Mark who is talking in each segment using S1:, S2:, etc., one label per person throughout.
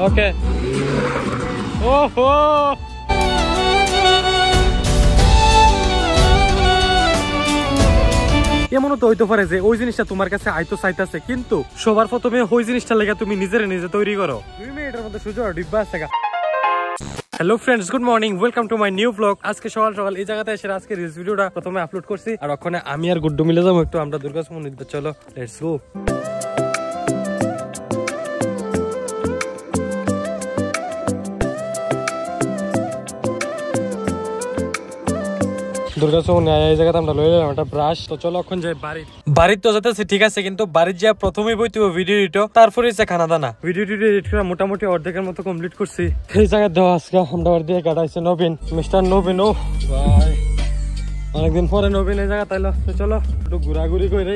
S1: ওকে। ওহো এমনও তো হইতে পারে যে ওই জিনিসটা তোমার কাছে আইতো চাইতেছে, কিন্তু সবার প্রথমে ওই জিনিসটা লেগে তুমি নিজের নিজে তৈরি করো। 2 মিনিটের মধ্যে সূর্য ডিব্বা আছে। Hello friends, good morning, welcome to my new blog. আজকে সকাল সকাল এই জায়গাতে এসে আজকে রিলস ভিডিওটা প্রথমে আপলোড করছি, আর ওখানে আমি আর গুড্ডু মিলে যাবো একটু আমরা দুর্গাপুর মন্দির। চলো লেটস গো। দুর্গাপুর এই জায়গাতে আমরা লইলাম একটা ব্রাশ। তো চলো এখন যাই বাড়ির তো যেতেছি, ঠিক আছে, কিন্তু বাড়ির যা প্রথমেই বইতে ভিডিও এডিট, তারপরে খানা দানা ভিডিও এডিট করে মোটামুটি অর্ধেকের মতো কমপ্লিট করছি। এই জায়গায় দেওয়া আজকে আমরা দিয়ে কাটাইছে নবীন, মিস্টার নবীন। ও ভাই অনেকদিন পরে নবীন এই জায়গা তাইলো। তো চলো একটু ঘোরাঘুরি করে।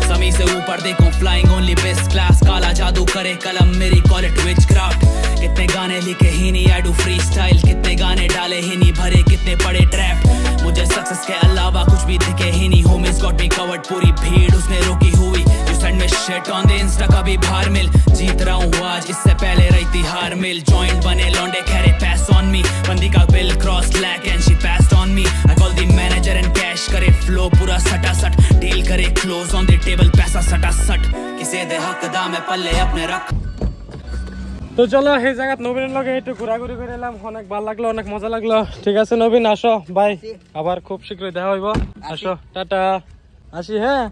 S2: समी से ऊपर देखो फ्लाइंग ओनली बेस्ट क्लास, काला जादू करे कलम मेरी कॉल इट विचक्राफ्ट। कितने गाने लिखे ही नहीं आई डू फ्री स्टाइल, कितने गाने डाले ही नहीं भरे कितने पड़े ट्रैप। मुझे सक्सेस के अलावा कुछ भी दिखे ही नहीं, होमीज गॉट मी कवर्ड, पूरी भीड़ उसने रोकी हुई। You send me shit on the Insta कभी बाहर मिल, जीत रहा हूँ आज इससे पहले रही थी हार मिल। जॉइंट बने लौंडे खैरे पैस ऑन मी, बंदी का बिल क्रॉस लैक and she passed on me. I call the manager and cash करे फ्लो पूरा सटा सट, डील करे क्लोज ऑन द टेबल पैसा सटा सट, किसे दे हक दाम में पल्ले अपने रख।
S1: তো চলো এই জায়গাত নবীনের লগে একটু ঘোরাঘুরি করে এলাম, অনেক ভালো লাগলো, অনেক মজা লাগলো। ঠিক আছে নবীন, আসো বাই, আবার খুব শীঘ্রই দেখা হইব। আসো টাটা, আসি। হ্যাঁ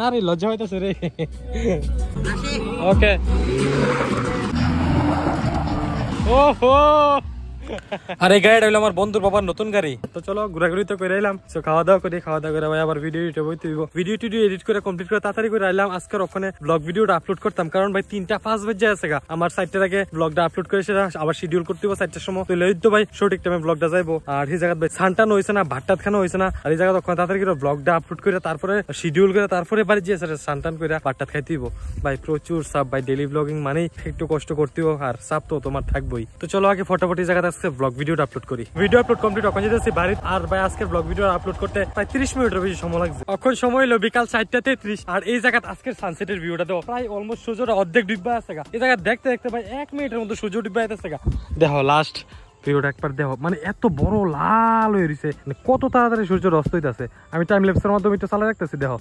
S1: আরে লজ্জা হইতেছে রে। ওকে। ওহো আর এই গাড়িটা হইলো আমার বন্ধুর বাবার নতুন গাড়ি। তো চলো ঘোরাঘুরি তো করে এলাম, খাওয়া দাওয়া করি, খাওয়া দাওয়া করে ভাই আবার ভিডিও এডিট করে কমপ্লিট করে তাড়াতাড়ি করে আইলাম। আজকের ওখানে ব্লগ ভিডিওটা আপলোড করতাম, কারণ ভাই 3:05 বেজে আছে গা। আমার 4টার আগে ব্লগটা আপলোড করে সেটা আবার শিডিউল করতে হবে 4টার সময়। তো লই তো ভাই সঠিক টাইমে ব্লগটা যাইবো। আর এই জায়গা ভাই সানটান হইছে না, ভাতটাত খানো হইছে না, আর এই জায়গা ওখানে তাড়াতাড়ি করে ব্লগটা আপলোড করে তারপরে শিডিউল করে তারপরে বাড়ি যেয়ে সানটান করে ভাতটাত খাইতে হইব। ভাই প্রচুর চাপ ভাই, ডেইলি ব্লগিং মানেই একটু কষ্ট করতে হবে, আর চাপ তো তোমার থাকবোই। তো চলো আগে ফটাফট এই জায়গাতে ব্লগ ভিডিওটা আপলোড করি। ভিডিও আপলোড কমপ্লিট এখন যেতেছি বাড়ি। আর ভাই আজকের ব্লগ ভিডিও আপলোড করতে প্রায় 30 মিনিটের বেশি সময় লাগছে। এখন সময় হলো বিকাল 4:33। আর এই জায়গাত আজকের সানসেটের ভিউটা তো প্রায় অলমোস্ট সূর্যটা অর্ধেক ডিব্বা আছে গা। এই জায়গা দেখতে দেখতে ভাই 1 মিনিটের মধ্যে সূর্য ডিব্বা আছে গা। দেখো লাস্ট ভিডিওটা একবার দেখো, মানে এত বড় লাল হয়ে রয়েছে, মানে কত তাড়াতাড়ি সূর্য অস্ত হইতাছে। আমি টাইম ল্যাপসের মাধ্যমে একটু চালা রাখতেছি, দেখো।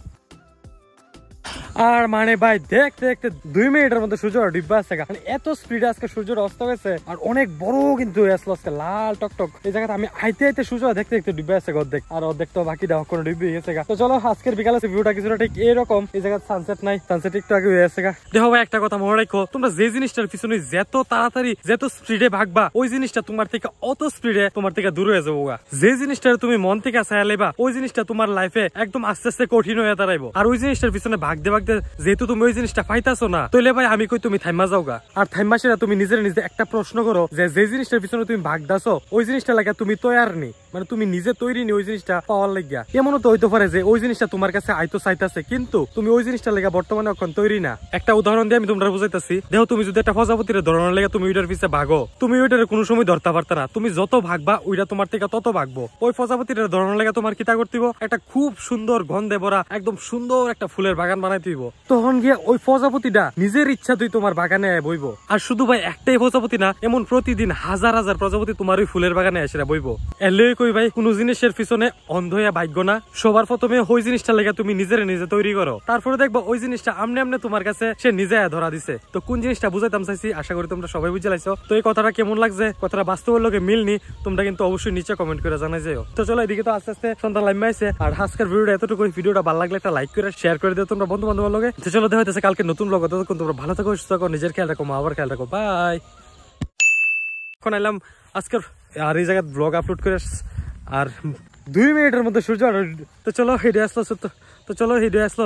S1: আর মানে ভাই দেখতে দেখতে 2 মিনিটের মধ্যে সূর্য ডিব্বা আছে, মানে এত স্পিডে আজকে সূর্যটা অস্ত গেছে। আর অনেক বড় কিন্তু আজকে লাল টকটক। এই জায়গাতে আমি আইতে আইতে সূর্য দেখতে দেখতে ডিব্বা আছে অর্ধেক, আর অর্ধেক তো বাকি দেখো কোনো ডিব্বি গেছে। তো চলো আজকের বিকালে ভিউটা কিছুটা ঠিক এরকম। এই জায়গায় সানসেট নাই, সানসেট একটু আগে হয়ে আছে। দেখো ভাই একটা কথা মনে রাখো, তোমরা যে জিনিসটার পিছনে যত তাড়াতাড়ি যত স্পিডে ভাগবা, ওই জিনিসটা তোমার থেকে অত স্পিডে তোমার থেকে দূরে হয়ে যাবো। যে জিনিসটা তুমি মন থেকে চাইয়া লেবা, ওই জিনিসটা তোমার লাইফে একদম আস্তে আস্তে কঠিন হয়ে দাঁড়াইবো। আর ওই জিনিসটার পিছনে ভাগতে ভাগতে যেহেতু তুমি ওই জিনিসটা পাইতাছো না, তাইলে ভাই আমি কই তুমি থাইমা যাওগা। আর থাইমা সেটা তুমি নিজের নিজে একটা প্রশ্ন করো যে জিনিসটার পিছনে তুমি ভাগদাছো, ওই জিনিসটা লাগে তুমি তৈয়ার নি, মানে তুমি নিজে তৈরি নি ওই জিনিসটা পাওয়ার লাগিয়া। এমনও তো হইতে পারে যে ওই জিনিসটা তোমার কাছে আইতো চাইতাছে, কিন্তু তুমি ওই জিনিসটা লেগে বর্তমানে এখন তৈরি না। একটা উদাহরণ দিয়ে আমি তোমরা বুঝাইতেছি। দেখো তুমি যদি একটা প্রজাপতির ধরনের লেগে তুমি ওইটার পিছে ভাগো, তুমি ওইটার কোনো সময় ধরতে পারতা না। তুমি যত ভাগবা ওইটা তোমার থেকে তত ভাগবো। ওই প্রজাপতির ধরনের লেগে তোমার কিতা করতে হইব, একটা খুব সুন্দর গন্ধে ভরা একদম সুন্দর একটা ফুলের বাগান বানাইতে হইব। তখন গিয়ে ওই প্রজাপতিটা নিজের ইচ্ছা তুই তোমার বাগানে বইবো। আর শুধু ভাই একটাই প্রজাপতি না, এমন প্রতিদিন হাজার হাজার প্রজাপতি তোমার ওই ফুলের বাগানে এসে বইবো। এলে কই ভাই কোন জিনিসের পিছনে অন্ধ হইয়া ভাগ্য না। সবার প্রথমে ওই জিনিসটা লেগে তুমি নিজের নিজে তৈরি করো, তারপরে দেখবো ওই জিনিসটা আমনে আমনে তোমার কাছে সে নিজে ধরা দিছে। তো কোন জিনিসটা বুঝাইতাম চাইছি, আশা করি তোমরা সবাই বুঝে লাইছো। তো এই কথাটা কেমন লাগছে, কথাটা বাস্তবের লোকে মিলনি, তোমরা কিন্তু অবশ্যই নিচে কমেন্ট করে জানাই যাও। তো চলো এদিকে তো আস্তে আস্তে সন্ধ্যা লাইমে আছে। আর আজকের ভিডিওটা এতটুকু। ভিডিওটা ভালো লাগলে একটা লাইক করে শেয়ার করে দিও তোমরা বন্ধু বান্ধবের লগে। তো চলো দেখা হইতেছে কালকে নতুন ব্লগ। ততক্ষণ তোমরা ভালো থাকো, সুস্থ থাকো, নিজের খেয়াল রাখো, মা বাবার খেয়াল রাখো। বাই। এখন এলাম আজকের আর এই জায়গায় ব্লগ আপলোড করে, আর 2 মিনিটের মধ্যে সূর্য। তো চলো হিডিও আসলো, তো চলো হিডিও আসলো।